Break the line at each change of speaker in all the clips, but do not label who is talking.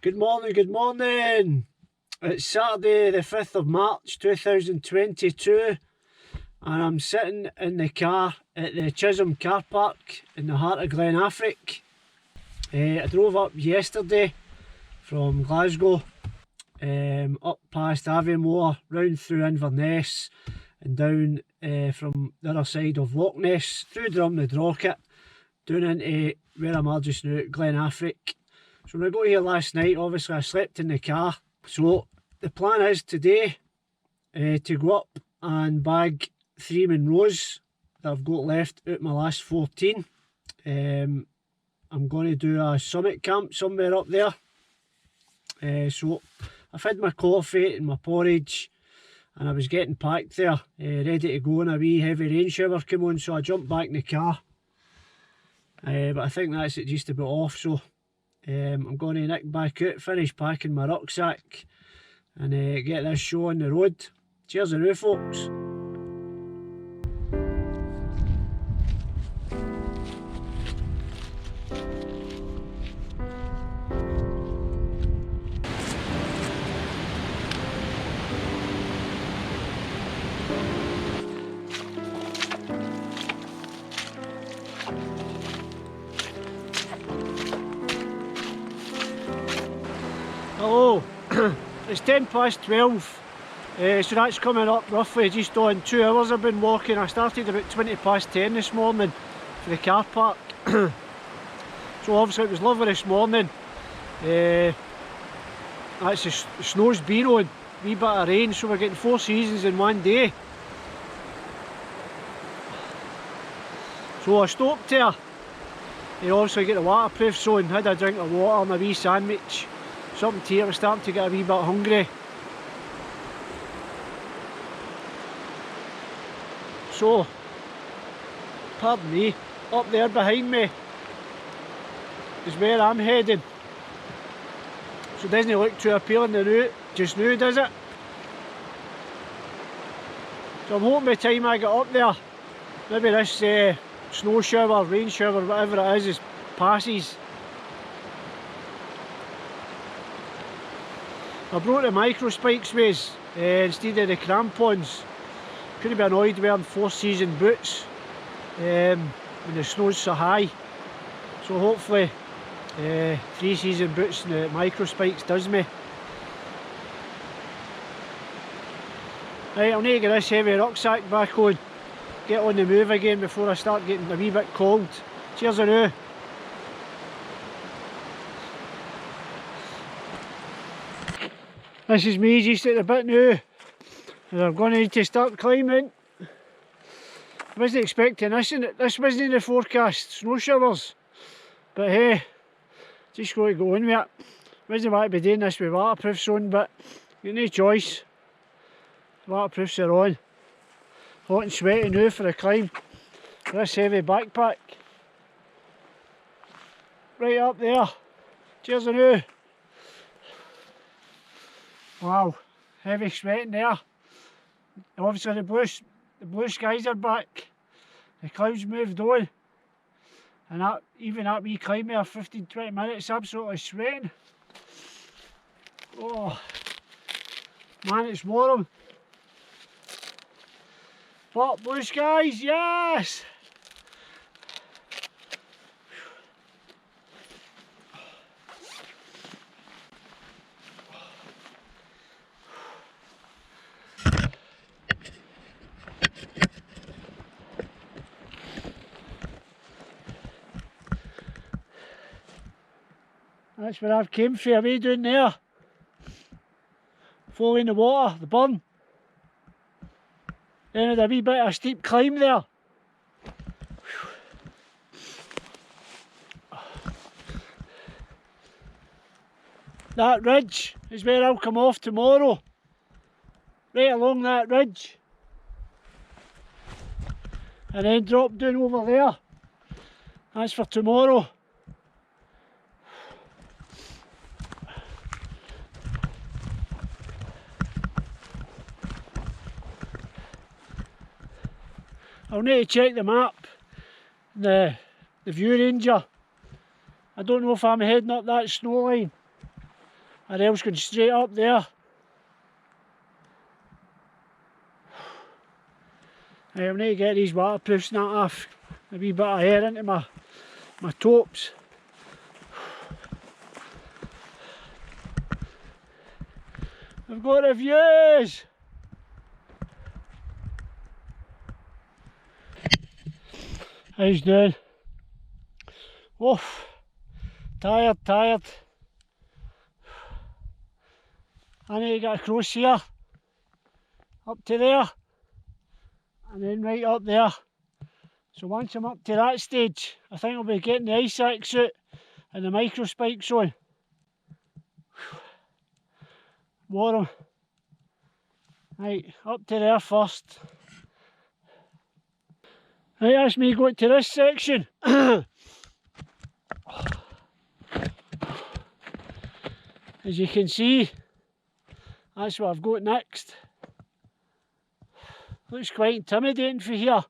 Good morning. It's Saturday the 5th of March 2022 and I'm sitting in the car at the Chisholm car park in the heart of Glen Affric. I drove up yesterday from Glasgow, up past Aviemore, round through Inverness and down from the other side of Loch Ness, through Drumnadrocket, down into where I'm at just now at Glen Affric. So when I got here last night, obviously I slept in the car. So the plan is today to go up and bag 3 Munros that I've got left out my last 14. I'm going to do a summit camp somewhere up there. So I've had my coffee and my porridge and I was getting packed there, ready to go, and a wee heavy rain shower came on, so I jumped back in the car. But I think that's it just about off, so I'm going to nick back out, finish packing my rucksack and get this show on the road. Cheers and folks. Hello, it's 12:10, so that's coming up roughly just on 2 hours I've been walking. I started about 10:20 this morning for the car park. So obviously it was lovely this morning. The snow's been on, wee bit of rain, so we're getting 4 seasons in one day. So I stopped here. You obviously get the waterproofs on, had a drink of water and a wee sandwich. Something to eat. I was starting to get a wee bit hungry. So, pardon me, up there behind me is where I'm heading. So it doesn't look too appealing the route just now, does it? So I'm hoping by the time I get up there, maybe this snow shower, rain shower, whatever it is passes. I brought the micro spikes with instead of the crampons. Could have been annoyed wearing 4-season boots when the snow's so high. So hopefully 3-season boots and the micro spikes does me. Right, I'll need to get this heavy rucksack back on, get on the move again before I start getting a wee bit cold. Cheers and now. This is me just at the bit now, and I'm going to need to start climbing. I wasn't expecting this, and this wasn't in the forecast, snow showers. But hey, just got to go on with it. Wasn't want to be doing this with waterproofs on, but you've no choice. Waterproofs are on. Hot and sweaty now for a climb. This heavy backpack. Right up there. Cheers and now. Wow, heavy sweating there. Obviously the blue skies are back. The clouds moved on. And even that wee climb there, 15-20 minutes, absolutely sweating. Oh, man, it's warm. But blue skies, yes! That's where I've came from, away down there. Following the water, the burn. Then had a wee bit of a steep climb there. That ridge is where I'll come off tomorrow. Right along that ridge. And then drop down over there. That's for tomorrow. I'll need to check the map, the view ranger. I don't know if I'm heading up that snow line. a rail's going straight up there. I need to get these waterproofs and that off. A wee bit of air into my tops. I've got the views! How's doing? Oof, tired. I need to get across here, up to there, and then right up there. So once I'm up to that stage, I think I'll be getting the ice sack suit and the micro spikes on. Warm. Right, up to there first. Right, that's me going to this section. As you can see, that's what I've got next. Looks quite intimidating for here.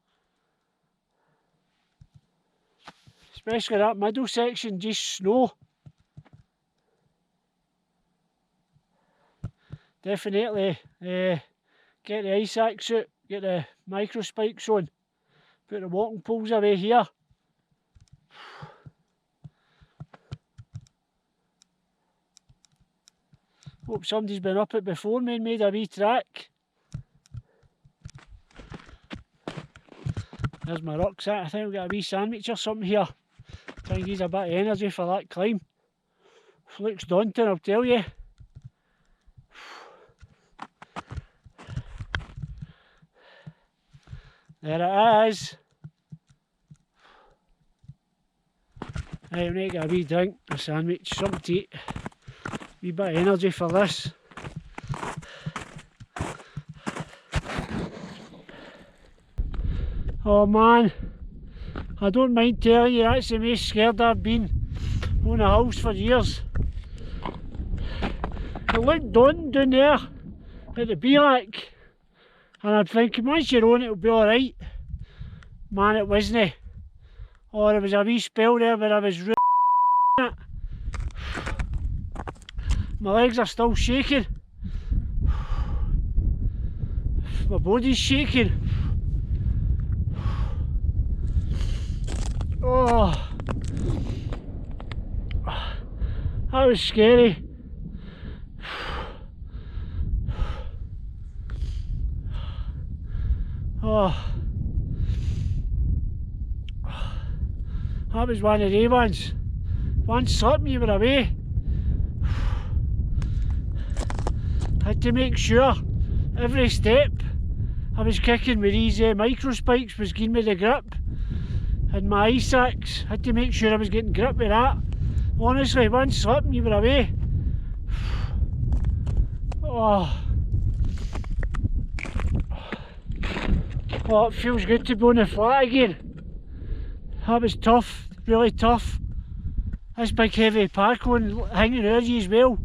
Especially that middle section, just snow. Definitely get the ice sack suit, get the micro spikes on, put the walking poles away here. Hope somebody's been up it before me and made a wee track. There's my rucksack. I think I'll get a wee sandwich or something here. Try and use a bit of energy for that climb. Looks daunting, I'll tell you. There it is. Right, I need to get a wee drink, a sandwich, something to eat. Wee bit of energy for this. Oh man, I don't mind telling you, that's the most scared I've been on a house for years. It looked daunting down there at the Allak, and I'd think once you're on it'll be alright. Man, it wasn't. Oh, there was a wee spell there where I was really it. My legs are still shaking. My body's shaking. Oh, that was scary. Oh, that was one of the ones. One slipped me, you were away. Had to make sure every step I was kicking with these micro spikes was giving me the grip. And my ice sacks, had to make sure I was getting grip with that. Honestly, one slip and you were away. Oh, it feels good to be on the flat again. That was tough, really tough. This big heavy pack on hanging over you as well.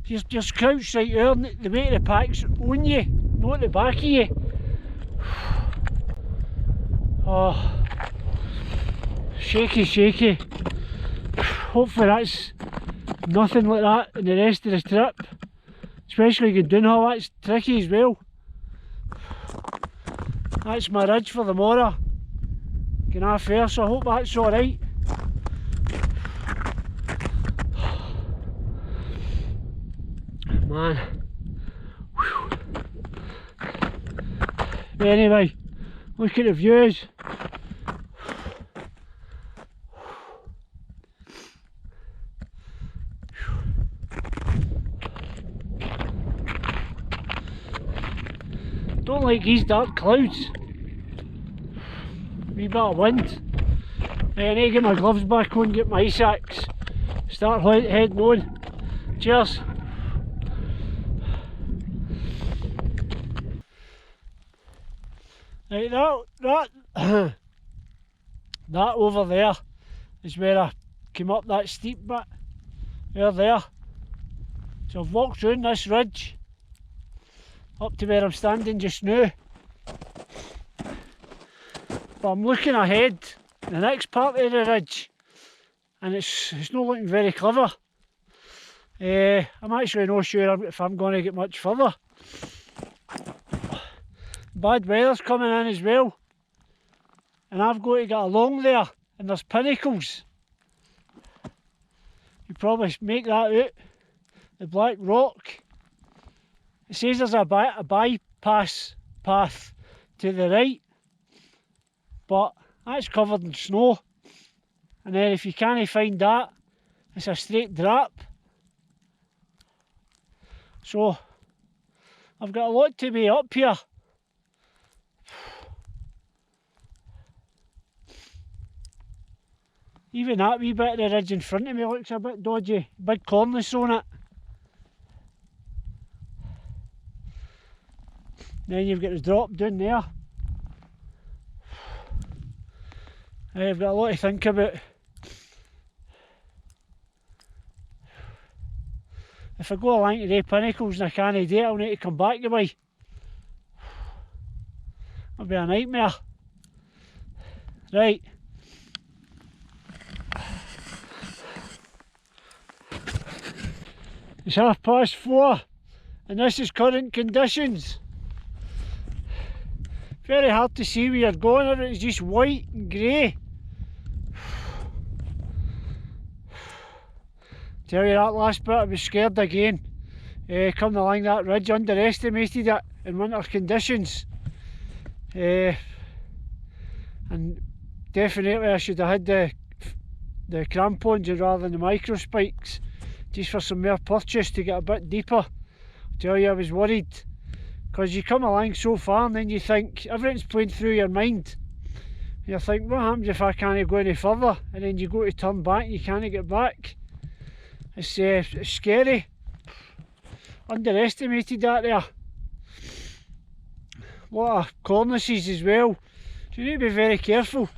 You're crouched right there, and the weight of the pack's on you, not the back of you. Oh, shaky. Hopefully that's nothing like that in the rest of the trip. Especially going downhill, that's tricky as well. That's my ridge for the morrow. Glen Affric, so I hope that's alright. Man. Whew. Anyway, look at the views. Don't like these dark clouds. Wee bit of wind. I need to get my gloves back on, get my ice axe, start heading on. Cheers. Right, that over there is where I came up that steep bit. There. So I've walked round this ridge up to where I'm standing just now. But I'm looking ahead, the next part of the ridge, and it's not looking very clever. I'm actually not sure if I'm going to get much further. Bad weather's coming in as well, and I've got to get along there, and there's pinnacles. You probably make that out, the black rock. It says there's a bypass path to the right, but that's covered in snow, and then if you can't find that, it's a straight drap. So I've got a lot to be up here. Even that wee bit of the ridge in front of me looks a bit dodgy, big cornice on it. Then you've got the drop down there. I've got a lot to think about. If I go along to the pinnacles and I can't do it, I'll need to come back to me. It'll be a nightmare. Right. It's 4:30 and this is current conditions. Very hard to see where you're going, everything's just white and grey. Tell you that last bit, I was scared again. Coming along that ridge, underestimated it in winter conditions. And definitely I should have had the crampons rather than the micro spikes, just for some more purchase to get a bit deeper. I tell you, I was worried, because you come along so far and then you think, everything's playing through your mind. You think, what happens if I can't go any further? And then you go to turn back and you can't get back. It's scary. Underestimated that there. A lot of cornices as well, so you need to be very careful.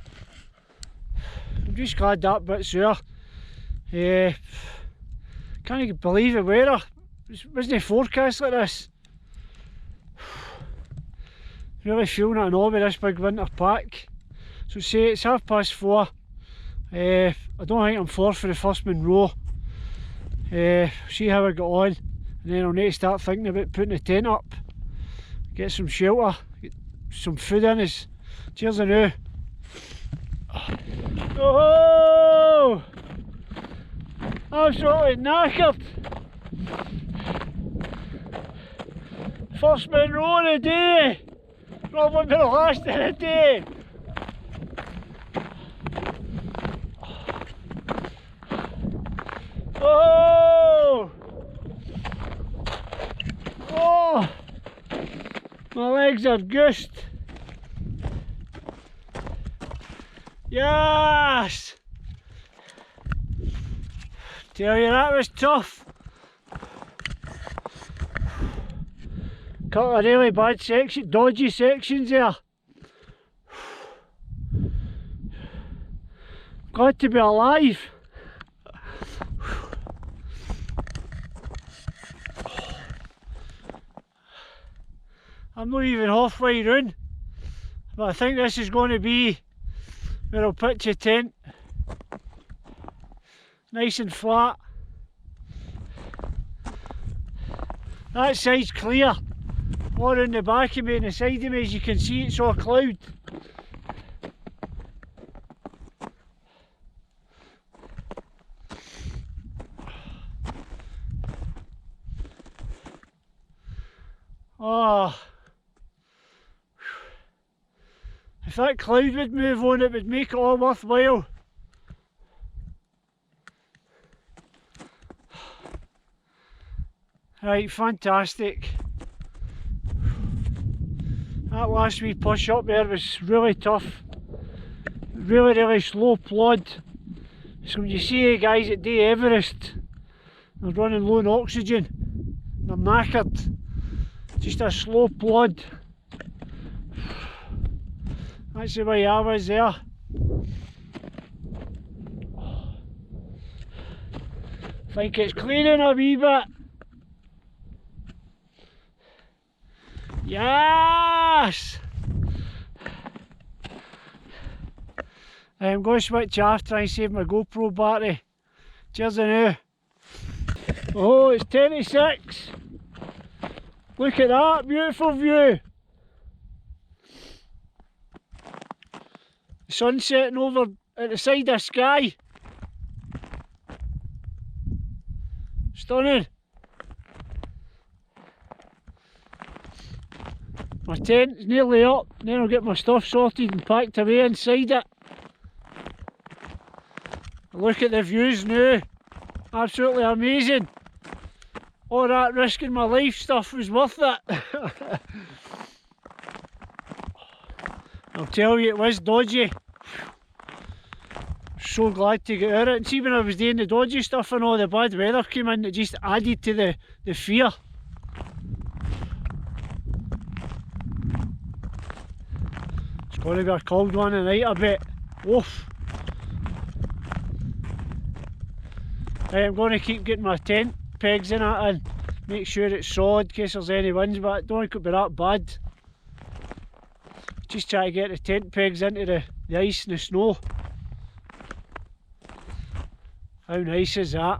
I'm just glad that bit's there. Can't believe the weather. It wasn't forecast like this. Really feeling it and all with this big winter pack. So say it's 4:30. I don't think I'm for the first Munros. See how I got on, and then I'll need to start thinking about putting the tent up, get some shelter, get some food in us. Cheers a now. Oh, absolutely knackered. First Munros of the day, probably the last of the day. Oh! Oh! My legs are goosed. Yes! Tell you, that was tough. Couple of really bad dodgy sections there. Glad to be alive. I'm not even halfway round, but I think this is going to be where I'll pitch a tent. Nice and flat. That side's clear. All around the back of me and the side of me, as you can see, it's all cloud. Oh. If that cloud would move on, it would make it all worthwhile. Right, fantastic. That last wee push up there was really tough. Really slow plod. So when you see the guys that do Everest, they're running low on oxygen, they're knackered. Just a slow plod. That's the way I was there. I think it's clearing a wee bit. Yes! I'm going to switch off, try and save my GoPro battery. Cheers a now. Oh, it's 10 to 6. Look at that, beautiful view. The sun setting over at the side of the sky. Stunning. My tent's nearly up, then I'll get my stuff sorted and packed away inside it. Look at the views now, absolutely amazing. All that risking my life stuff was worth it. I'll tell you, it was dodgy. So glad to get out of it. And see, when I was doing the dodgy stuff and all the bad weather came in, it just added to the fear. It's going to be a cold one tonight, I bet. Oof. Right, I'm going to keep getting my tent pegs in it and make sure it's solid in case there's any winds, but I don't think it'll be that bad. Just try to get the tent pegs into the ice and the snow. How nice is that?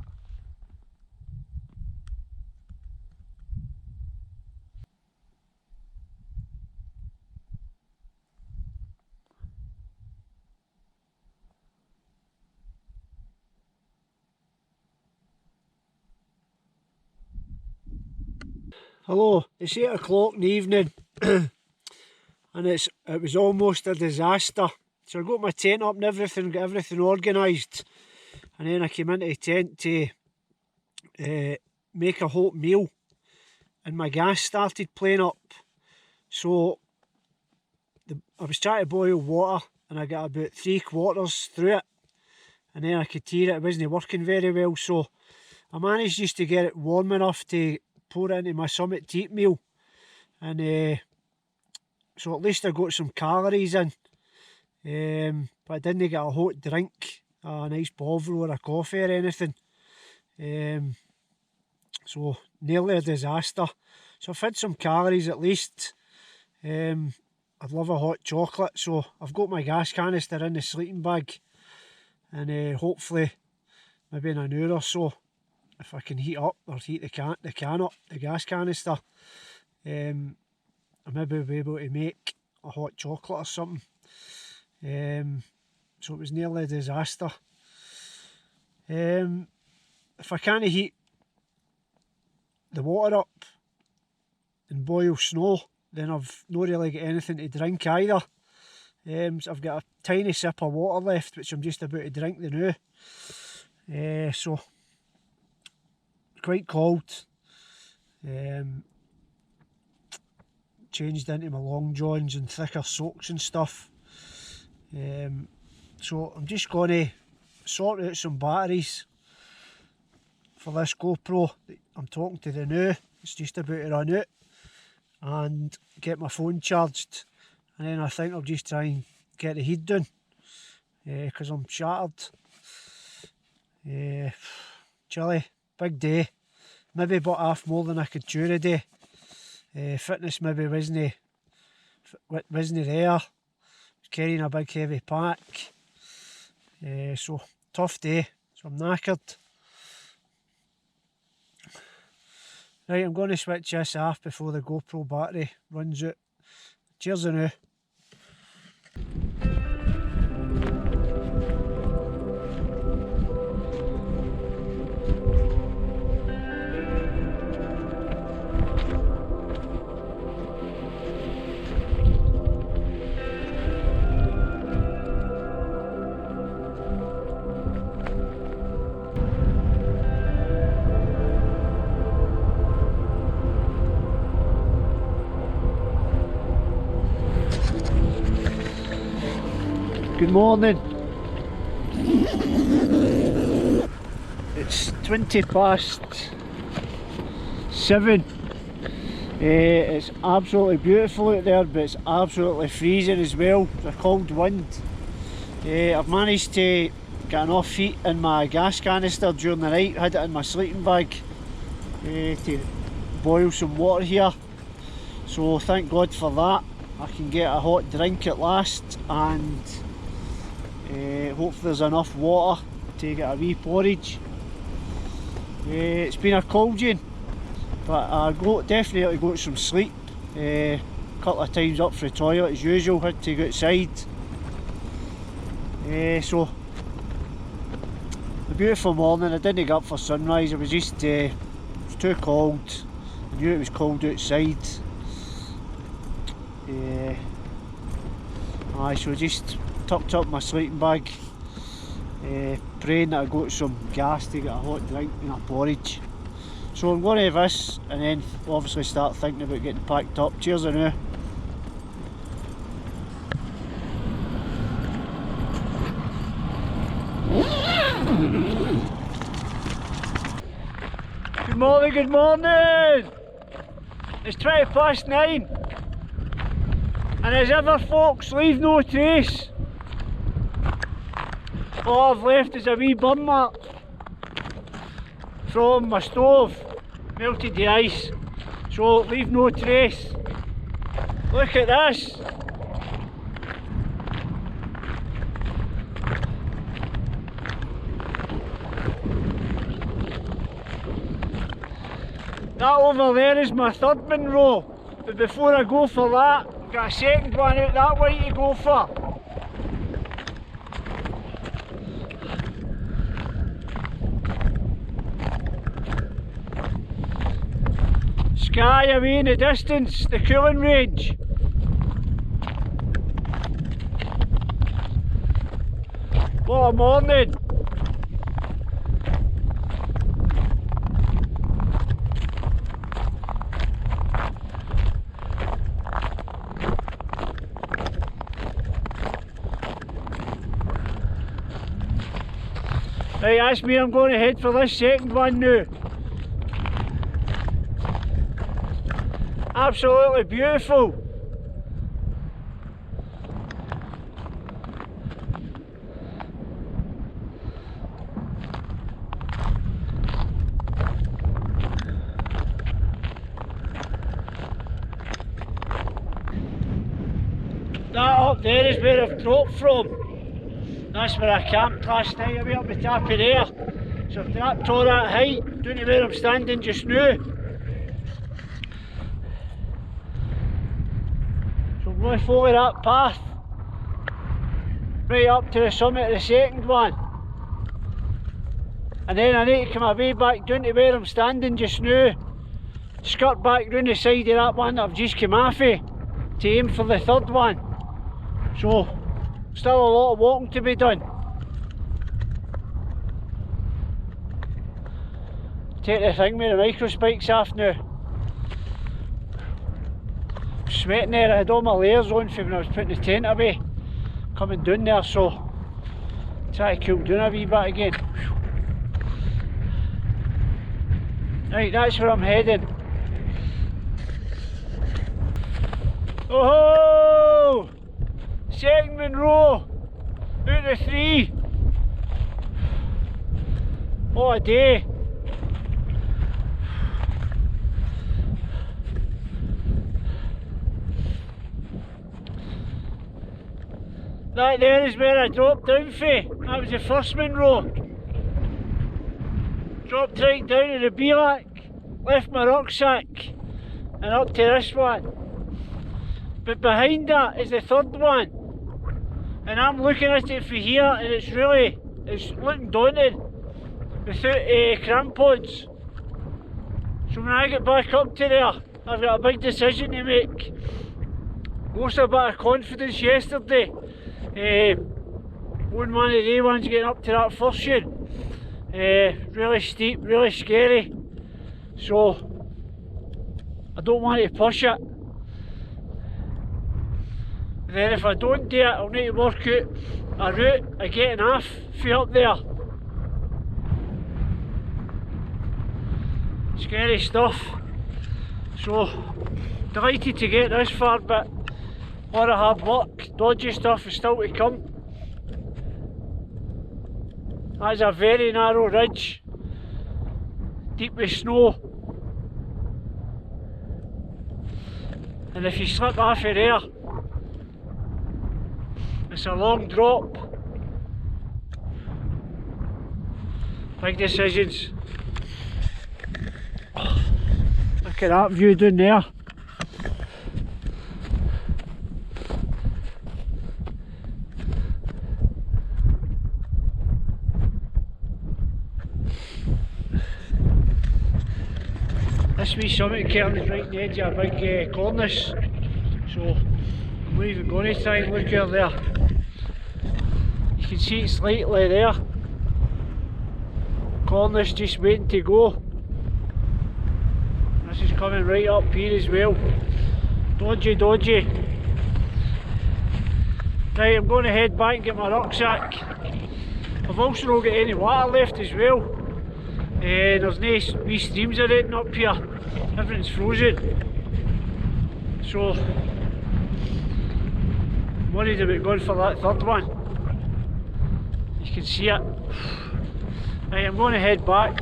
Hello, it's 8 o'clock in the evening and it was almost a disaster. So I got my tent up and everything, got everything organised, and then I came into the tent to make a hot meal and my gas started playing up. So I was trying to boil water and I got about 3/4 through it, and then I could hear it wasn't working very well, so I managed just to get it warm enough to pour it into my Summit teat meal, and so at least I got some calories in, but I didn't get a hot drink, a nice bovril or a coffee or anything, so nearly a disaster. So I've had some calories at least. I'd love a hot chocolate, so I've got my gas canister in the sleeping bag, and hopefully maybe in an hour or so, if I can heat up or heat the can up, the gas canister, I maybe will be able to make a hot chocolate or something. So it was nearly a disaster. If I can't heat the water up and boil snow, then I've not really got anything to drink either. So I've got a tiny sip of water left, which I'm just about to drink the now. So quite cold. Changed into my long johns and thicker socks and stuff. So I'm just going to sort out some batteries for this GoPro that I'm talking to the now. It's just about to run out, and get my phone charged, and then I think I'll just try and get the heat done, because I'm shattered. Chilly, big day, maybe about half more than I could chew a day. Fitness maybe wasn't there, carrying a big heavy pack, so tough day, so I'm knackered. Right, I'm going to switch this off before the GoPro battery runs out. Cheers now. Good morning. It's 7:20. It's absolutely beautiful out there, but it's absolutely freezing as well. It's a cold wind. I've managed to get enough heat in my gas canister during the night. Had it in my sleeping bag to boil some water here. So thank God for that. I can get a hot drink at last, and hopefully there's enough water to get a wee porridge. It's been a cold one, but I definitely got some sleep. A couple of times up for the toilet as usual, had to go outside. So a beautiful morning. I didn't get up for sunrise, it was just it was too cold. I knew it was cold outside. So just tucked up my sleeping bag, praying that I got some gas to get a hot drink and a porridge. So I'm going to have this and then obviously start thinking about getting packed up. Cheers now. Good morning, good morning! It's 9:20 and as ever folks, leave no trace. All I've left is a wee burn mark from my stove, melted the ice, so leave no trace. Look at this! That over there is my third Munro, but before I go for that, I've got a second one out that way to go for. Sky away in the distance, the cooling range. What a morning! Right, that's me, I'm going to head for this second one now. Absolutely beautiful. That up there is where I've dropped from. That's where I camped last night, away up the top of there. So I've dropped all that height, down to where I'm standing just now. So I'm going to follow that path right up to the summit of the second one. And then I need to come away back down to where I'm standing just now. Skirt back round the side of that one that I've just come off of to aim for the third one. So still a lot of walking to be done. Take the thing with the micro spikes off now. Sweating there, I had all my layers on from when I was putting the tent away. Coming down there, so try to cool down a wee bit again. Right, that's where I'm heading. Oh! Second Munro out of 3. What a day. That there is where I dropped down for. That was the first Munro. Dropped right down to the Allak, left my rucksack and up to this one. But behind that is the third one. And I'm looking at it from here and it's looking daunting without crampons. So when I get back up to there, I've got a big decision to make. Lost a bit of confidence yesterday. One of the ones getting up to that first one. Really steep, really scary. So I don't want to push it. Then if I don't do it, I'll need to work out a route of getting off from up there. Scary stuff. So, delighted to get this far, but a lot of hard work, dodgy stuff is still to come. That's a very narrow ridge, deep with snow. And if you slip off of there, it's a long drop. Big decisions. Look at that view down there. This wee summit cairn is right on the edge of a big cornice, so I'm not even going to try and look out there. You can see it slightly there. Cornice just waiting to go. This is coming right up here as well. Dodgy, dodgy. Right, I'm going to head back and get my rucksack. I've also not got any water left as well. There's no wee streams or anything up here. Everything's frozen. So, I'm worried about going for that third one. You can see it. Right, I'm going to head back.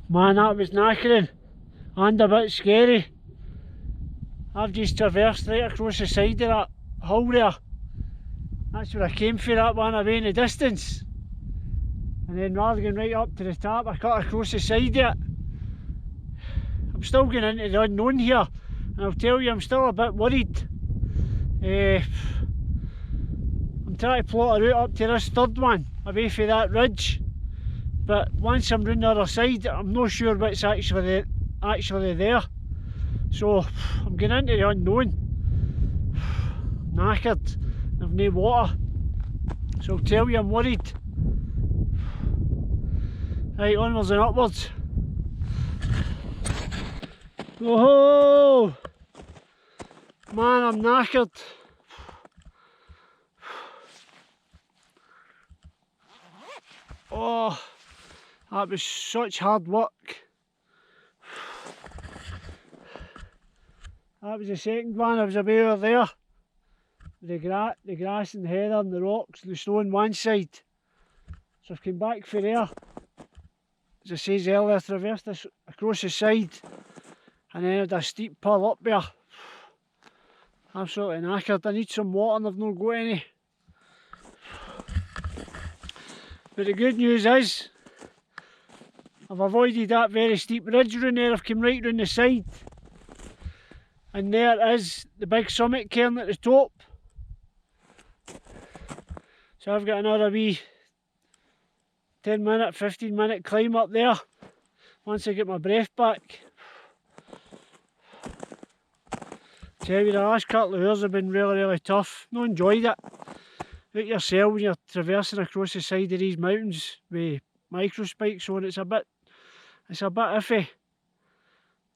Man, that was knackering and a bit scary. I've just traversed right across the side of that hill there. That's where I came for, that one away in the distance. And then rather than going right up to the top, I cut across the side of it. I'm still going into the unknown here, and I'll tell you, I'm still a bit worried. I'm trying to plot a route up to this third one, away from that ridge. But once I'm round the other side, I'm not sure what's actually there. So I'm going into the unknown. Knackered. I've no water. So I'll tell you, I'm worried. Right, onwards and upwards. Oh man, I'm knackered. Oh, that was such hard work. That was the second one. I was about over there. The grass and the heather and the rocks and the snow on one side. So I've come back for there. As I said earlier, I traversed this across the side and then had a steep pull up there. Absolutely knackered. I need some water and I've not got any. But the good news is, I've avoided that very steep ridge round there. I've come right round the side. And there is the big summit cairn at the top. So I've got another wee 10-minute, 15-minute climb up there once I get my breath back. Tell you, the last couple of hours have been really tough. Not enjoyed it. Look yourself when you're traversing across the side of these mountains with micro spikes on, it's a bit iffy.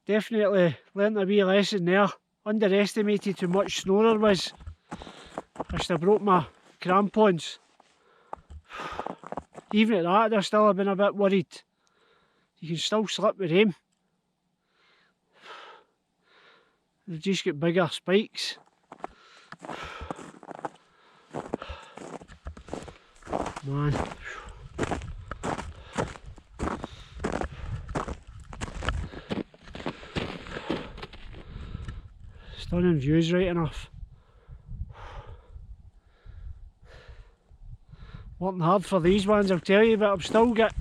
Definitely learnt a wee lesson there. Underestimated how much snow there was. I should have broke my crampons. Even at that, I'd still have been a bit worried. You can still slip with them. They've just got bigger spikes. Man. Stunning views, right enough. Working hard for these ones, I'll tell you, but I've still got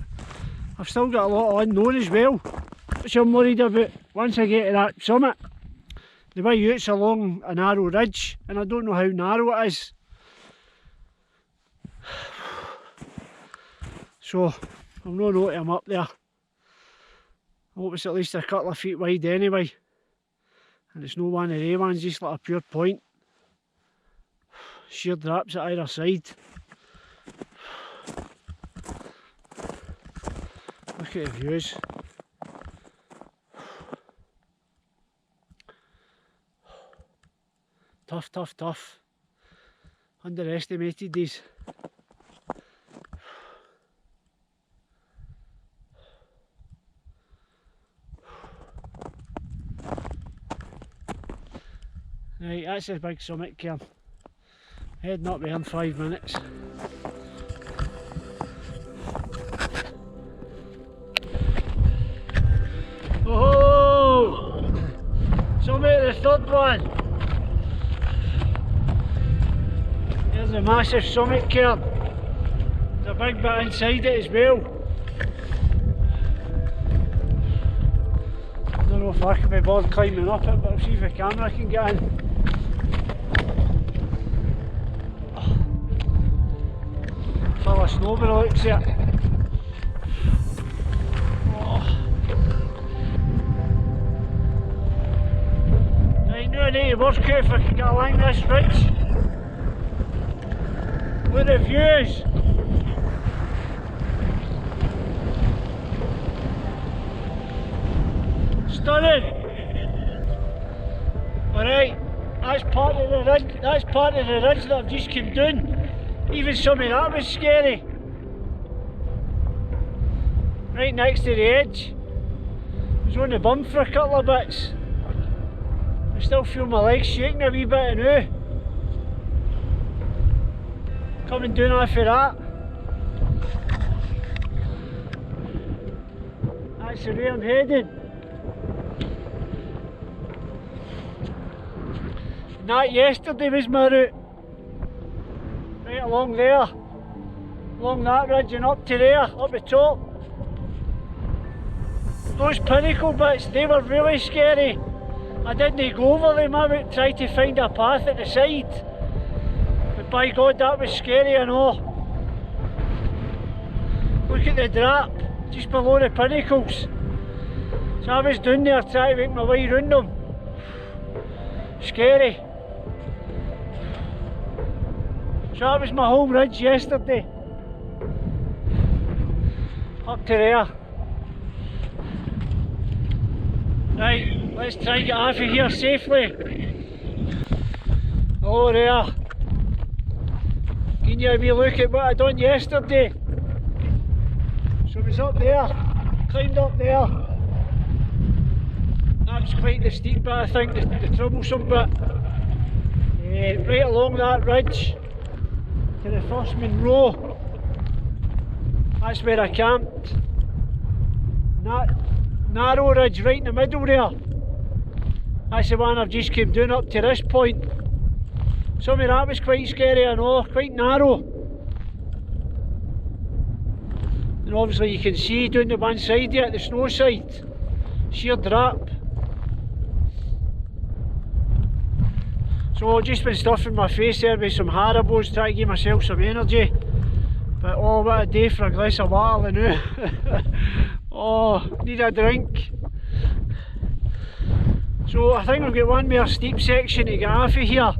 a lot of unknown as well, which I'm worried about once I get to that summit. The way out's along a narrow ridge, and I don't know how narrow it is. So I'm not noting I'm up there. I hope it's at least a couple of feet wide anyway. And it's no one of the ones, just like a pure point. Sheer draps at either side. Look at the views. Tough. Underestimated these. Right, that's a big summit cairn. Heading up there in 5 minutes. Oh! Summit of the third one. There's a massive summit cairn. There's a big bit inside it as well. I don't know if I can be bothered climbing up it, but I'll see if the camera can get in. Full of snow by the looks of it. Right, now I need to work out if I can get along this ridge. Look at the views. Stunning. Alright, that's part of the ridge. That's part of the ridge that I've just come down. Even some of that was scary. Right next to the edge. I was on the bum for a couple of bits. I still feel my legs shaking a wee bit now. Coming down off of that. That's the way I'm heading. And that yesterday was my route. Right along there. Along that ridge and up to there, up the top. Those pinnacle bits, they were really scary. I didn't go over them, I would try to find a path at the side. But by God, that was scary and all. Look at the drop, just below the pinnacles. So I was down there trying to make my way round them. Scary. So that was my home ridge yesterday. Up to there. Right, let's try and get off of here safely. Oh there. Give you a wee look at what I done yesterday. So I was up there, climbed up there. That was quite the steep bit, I think, the troublesome bit. Right along that ridge to the first Munros. That's where I camped. That narrow ridge right in the middle there. That's the one I've just come down up to this point. Some of that was quite scary, I know, quite narrow. And obviously you can see down the one side here, the snow side, sheer drop. So I've just been stuffing my face there with some Haribos, trying to give myself some energy. But oh, what a day for a glass of water now. Oh, need a drink. So I think we've got one more steep section to get off of here,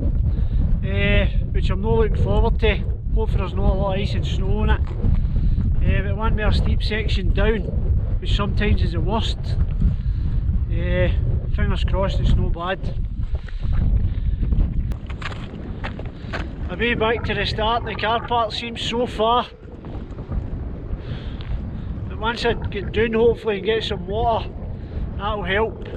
which I'm not looking forward to. Hopefully there's not a lot of ice and snow on it. But one more steep section down, which sometimes is the worst. Fingers crossed it's no bad. My way back to the start, the car park seems so far. But once I get down hopefully and get some water, that'll help.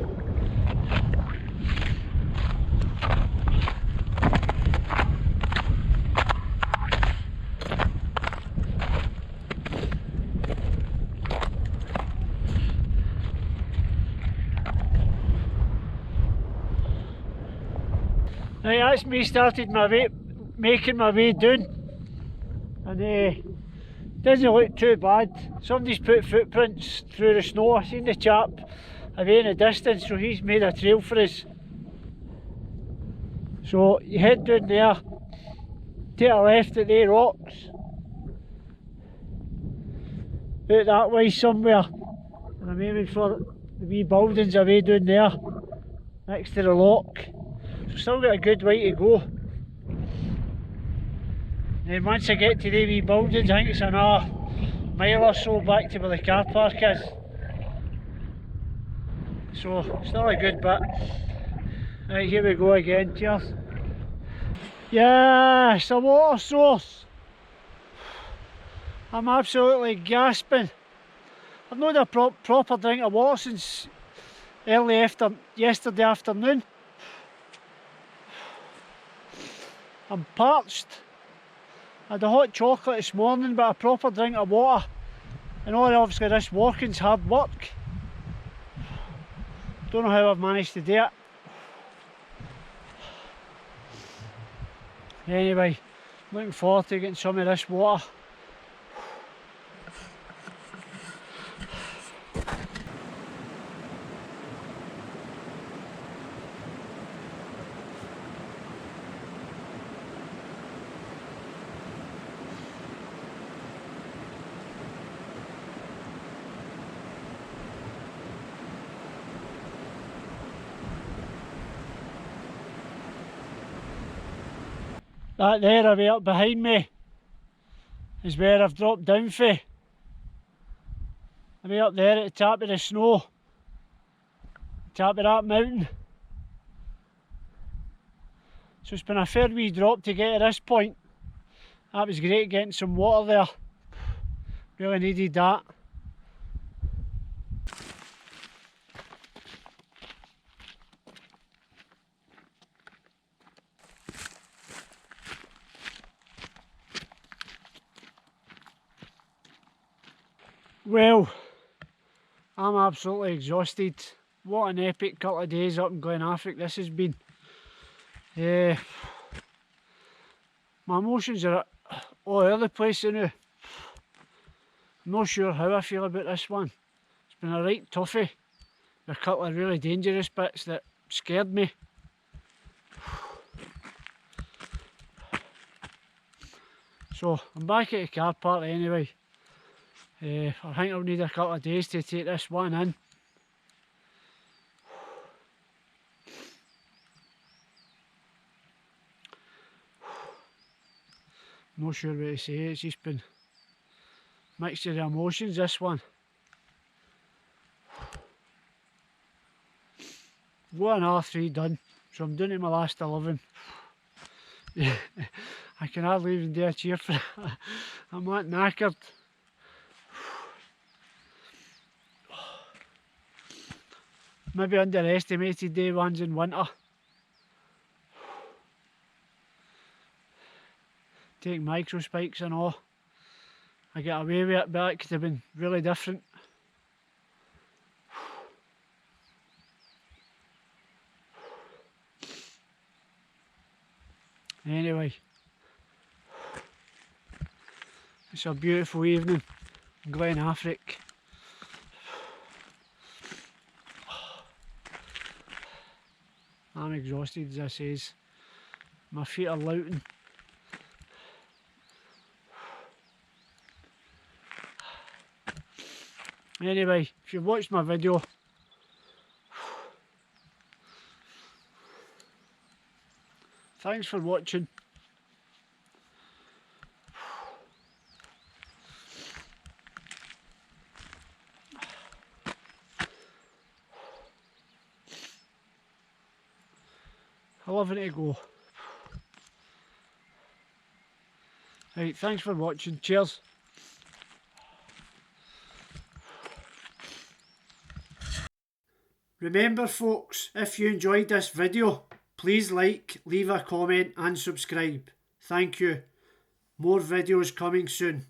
Right, that's me started my way, making my way down, and doesn't look too bad. Somebody's put footprints through the snow. I seen the chap away in the distance, so he's made a trail for us. So you head down there, take a left at the rocks, out that way somewhere, and I'm aiming for the wee buildings away down there, next to the lock. So still got a good way to go. Then once I get to the wee buildings, I think it's another mile or so back to where the car park is. So still a good bit. Right, here we go again, cheers. Yes, a water source. I'm absolutely gasping. I've not had a proper drink of water since yesterday afternoon. I'm parched. I had a hot chocolate this morning, but a proper drink of water. And obviously this walking's hard work. Don't know how I've managed to do it. Anyway, looking forward to getting some of this water. That there away up behind me is where I've dropped down for. Away up there at the top of the snow, top of that mountain. So it's been a fair wee drop to get to this point. That was great getting some water there. Really needed that. Well, I'm absolutely exhausted. What an epic couple of days up in Glen Affric this has been. My emotions are all over the place now. I'm not sure how I feel about this one. It's been a right toughie. There are a couple of really dangerous bits that scared me. So I'm back at the car park anyway. I think I'll need a couple of days to take this one in. Not sure what to say, it's just been a mixture of emotions this one. One R3 done, so I'm doing to my last 11. Yeah, I can hardly even do a cheer for it. I'm that knackered. Maybe underestimated day ones in winter. Taking micro spikes and all. I get away with it, but it could have been really different. Anyway, it's a beautiful evening in Glen Affric. I'm exhausted, as I says. My feet are louting. Anyway, if you've watched my video, thanks for watching. I love it to go. Right, thanks for watching. Cheers. Remember folks, if you enjoyed this video, please like, leave a comment and subscribe. Thank you. More videos coming soon.